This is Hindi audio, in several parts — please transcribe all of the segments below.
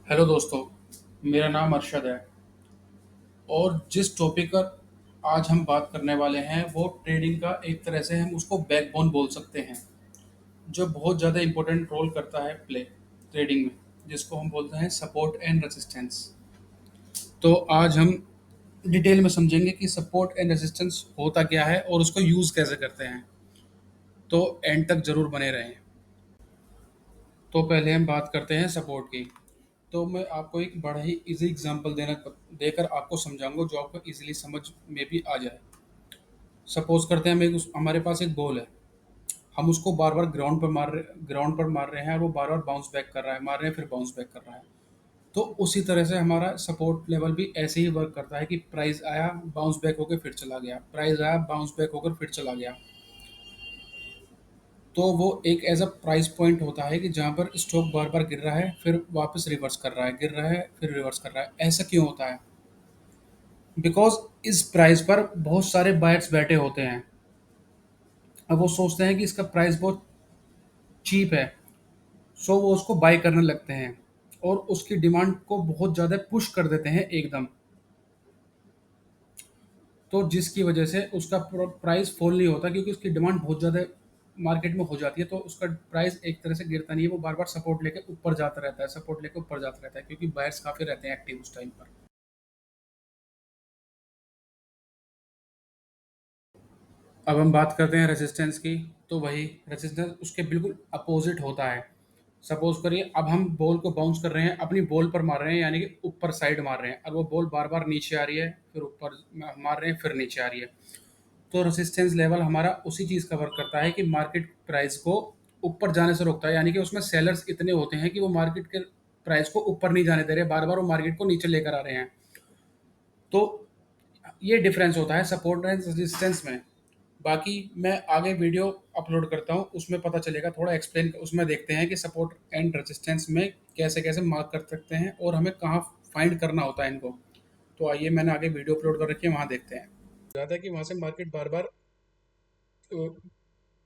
हेलो दोस्तों। मेरा नाम अरशद है और जिस टॉपिक पर आज हम बात करने वाले हैं वो ट्रेडिंग का एक तरह से हम उसको बैकबोन बोल सकते हैं, जो बहुत ज़्यादा इम्पोर्टेंट रोल करता है प्ले ट्रेडिंग में, जिसको हम बोलते हैं सपोर्ट एंड रेजिस्टेंस। तो आज हम डिटेल में समझेंगे कि सपोर्ट एंड रेजिस्टेंस होता क्या है और उसको यूज़ कैसे करते हैं। तो एंड तक ज़रूर बने रहें। तो पहले हम बात करते हैं सपोर्ट की। तो मैं आपको एक बड़ा ही इजी एग्जांपल देकर आपको समझाऊंगा जो आपको इजीली समझ में भी आ जाए। सपोज करते हैं हमारे पास एक बॉल है। हम उसको बार बार ग्राउंड पर मार रहे हैं और वो बार बार बाउंस बैक कर रहा है, मार रहे हैं फिर बाउंस बैक कर रहा है। तो उसी तरह से हमारा सपोर्ट लेवल भी ऐसे ही वर्क करता है कि प्राइस आया, बाउंस बैक होकर फिर चला गया, प्राइस आया, बाउंस बैक होकर फिर चला गया। तो वो एक एज अ प्राइस पॉइंट होता है कि जहाँ पर स्टॉक बार बार गिर रहा है फिर वापस रिवर्स कर रहा है, गिर रहा है फिर रिवर्स कर रहा है। ऐसा क्यों होता है? बिकॉज इस प्राइस पर बहुत सारे बायर्स बैठे होते हैं। अब वो सोचते हैं कि इसका प्राइस बहुत चीप है, सो वो उसको बाय करने लगते हैं और उसकी डिमांड को बहुत ज़्यादा पुश कर देते हैं एकदम। तो जिसकी वजह से उसका प्राइस फॉल नहीं होता, क्योंकि उसकी डिमांड बहुत ज़्यादा मार्केट में हो जाती है। तो उसका प्राइस एक तरह से गिरता नहीं है, वो बार बार सपोर्ट लेके ऊपर जाता रहता है, सपोर्ट लेके ऊपर जाता रहता है, क्योंकि बायर्स काफ़ी रहते हैं एक्टिव उस टाइम पर। अब हम बात करते हैं रेजिस्टेंस की। तो वही रेजिस्टेंस उसके बिल्कुल अपोजिट होता है। सपोज करिए अब हम बॉल को बाउंस कर रहे हैं, अपनी बॉल पर मार रहे हैं, यानी कि ऊपर साइड मार रहे हैं, और वो बॉल बार बार नीचे आ रही है, फिर ऊपर मार रहे हैं, फिर नीचे आ रही है। तो रेजिस्टेंस लेवल हमारा उसी चीज़ का वर्क करता है कि मार्केट प्राइस को ऊपर जाने से रोकता है, यानी कि उसमें सेलर्स इतने होते हैं कि वो मार्केट के प्राइस को ऊपर नहीं जाने दे रहे, बार बार वो मार्केट को नीचे लेकर आ रहे हैं। तो ये डिफरेंस होता है सपोर्ट एंड रेजिस्टेंस में। बाकी मैं आगे वीडियो अपलोड करता हूँ, उसमें पता चलेगा, थोड़ा एक्सप्लेन उसमें देखते हैं कि सपोर्ट एंड रेजिस्टेंस में कैसे कैसे मार्क कर सकते हैं और हमें कहाँ फाइंड करना होता है इनको। तो आइए, मैंने आगे वीडियो अपलोड कर रखी है, वहाँ देखते हैं। जाता है कि वहाँ से मार्केट बार बार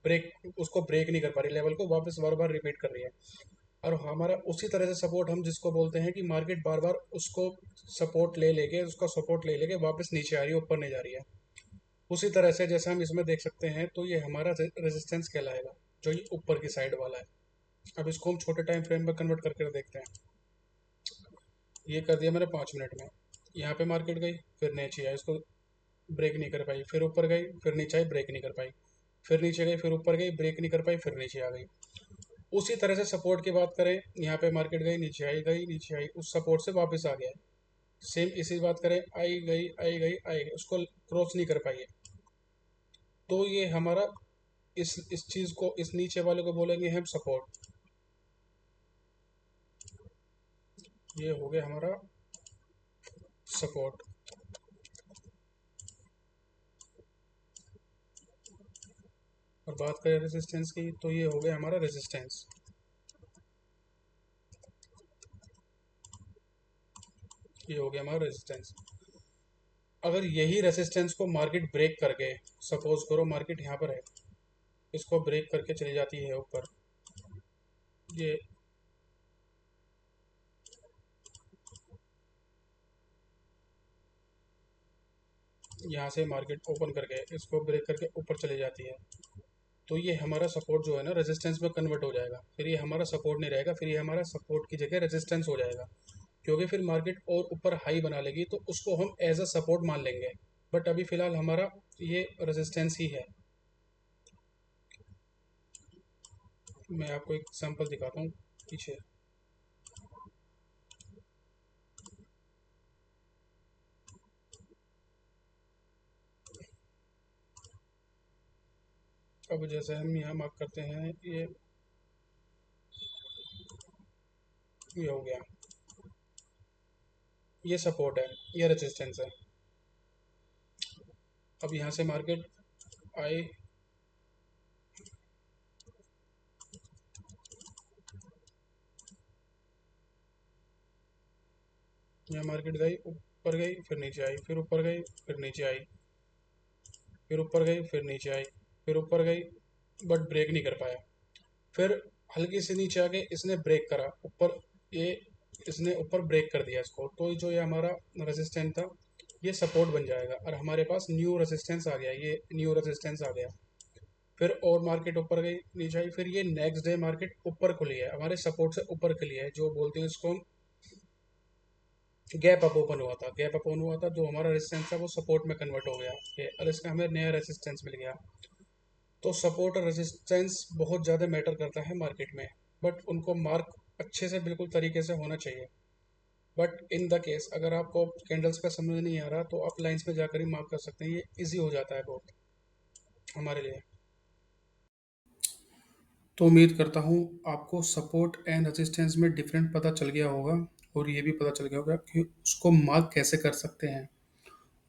ब्रेक उसको ब्रेक नहीं कर पा रही, लेवल को वापस बार बार रिपीट कर रही है। और हमारा उसी तरह से सपोर्ट हम जिसको बोलते हैं कि मार्केट बार बार उसको सपोर्ट ले लेके उसका सपोर्ट ले लेके वापस नीचे आ रही है, ऊपर नहीं जा रही है। उसी तरह से जैसे हम इसमें देख सकते हैं, तो ये हमारा रेजिस्टेंस कहलाएगा, जो ये ऊपर की साइड वाला है। अब इसको हम छोटे टाइम फ्रेम में कन्वर्ट करके देखते हैं। ये कर दिया मैंने 5 मिनट में। यहाँ पे मार्केट गई, फिर नीचे आई, इसको ब्रेक नहीं कर पाई, फिर ऊपर गई, फिर नीचे आई, ब्रेक नहीं कर पाई, फिर नीचे गई, फिर ऊपर गई, ब्रेक नहीं कर पाई, फिर नीचे आ गई। उसी तरह से सपोर्ट की बात करें, यहाँ पे मार्केट गई, नीचे आई, गई नीचे आई, उस सपोर्ट से वापस आ गया। सेम इसी बात करें, आई गई आई गई आई गई, उसको क्रॉस नहीं कर पाई है। तो ये हमारा इस चीज को, इस नीचे वाले को बोलेंगे हम सपोर्ट। ये हो गया हमारा सपोर्ट। और बात करें रेजिस्टेंस की, तो ये हो गया हमारा रेजिस्टेंस। ये हो गया हमारा रेजिस्टेंस। अगर यही रेजिस्टेंस को मार्केट ब्रेक करके, सपोज करो मार्केट यहाँ पर है, इसको ब्रेक करके चली जाती है ऊपर, ये यहाँ से मार्केट ओपन करके इसको ब्रेक करके ऊपर चली जाती है, तो ये हमारा सपोर्ट जो है ना रेजिस्टेंस में कन्वर्ट हो जाएगा। फिर ये हमारा सपोर्ट नहीं रहेगा, फिर ये हमारा सपोर्ट की जगह रेजिस्टेंस हो जाएगा। क्योंकि फिर मार्केट और ऊपर हाई बना लेगी तो उसको हम एज अ सपोर्ट मान लेंगे। बट अभी फिलहाल हमारा ये रेजिस्टेंस ही है। मैं आपको एक एग्जांपल दिखाता हूँ पीछे। अब जैसे हम यहाँ मार्क करते हैं, ये हो गया, ये सपोर्ट है, ये रेजिस्टेंस है। अब यहाँ से मार्केट आई, यहाँ मार्केट गई, ऊपर गई, फिर नीचे आई, फिर ऊपर गई, फिर नीचे आई, फिर ऊपर गई, फिर नीचे आई, फिर ऊपर गई, बट ब्रेक नहीं कर पाया। फिर हल्की से नीचे आके इसने ब्रेक करा ऊपर, ये इसने ऊपर ब्रेक कर दिया इसको, तो जो ये हमारा रेजिस्टेंस था ये सपोर्ट बन जाएगा और हमारे पास न्यू रेजिस्टेंस आ गया, ये न्यू रेजिस्टेंस आ गया। फिर और मार्केट ऊपर गई, नीचे आई, फिर ये नेक्स्ट डे मार्केट ऊपर खुली है, हमारे सपोर्ट से ऊपर खुली है, जो बोलते हैं इसको गैप अप ओपन हुआ था, गैप अप ओपन हुआ था, जो हमारा रेजिस्टेंस था वो सपोर्ट में कन्वर्ट हो गया ये, और इसका हमें नया रेजिस्टेंस मिल गया। तो सपोर्ट और रेजिस्टेंस बहुत ज़्यादा मैटर करता है मार्केट में, बट उनको मार्क अच्छे से बिल्कुल तरीके से होना चाहिए। बट इन द केस अगर आपको कैंडल्स का समझ नहीं आ रहा तो आप लाइंस में जाकर ही मार्क कर सकते हैं, ये इजी हो जाता है बहुत हमारे लिए। तो उम्मीद करता हूँ आपको सपोर्ट एंड रेजिस्टेंस में डिफरेंट पता चल गया होगा, और ये भी पता चल गया होगा कि उसको मार्क कैसे कर सकते हैं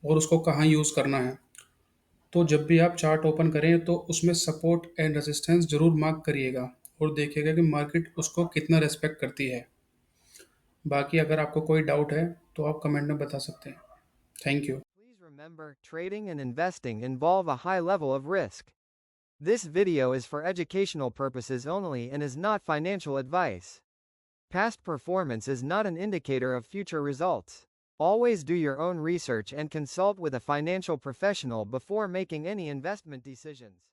और उसको कहाँ यूज़ करना है। तो जब भी आप चार्ट ओपन करें तो उसमें सपोर्ट एंड रेजिस्टेंस जरूर मार्क करिएगा और देखिएगा कि मार्केट उसको कितना रेस्पेक्ट करती है। बाकी अगर आपको कोई डाउट है तो आप कमेंट में बता सकते हैं। Thank you. Please remember, trading and investing involve a high level of risk. This video is for educational purposes only and is not financial advice. Past performance is not an indicator of future results. Always do your own research and consult with a financial professional before making any investment decisions.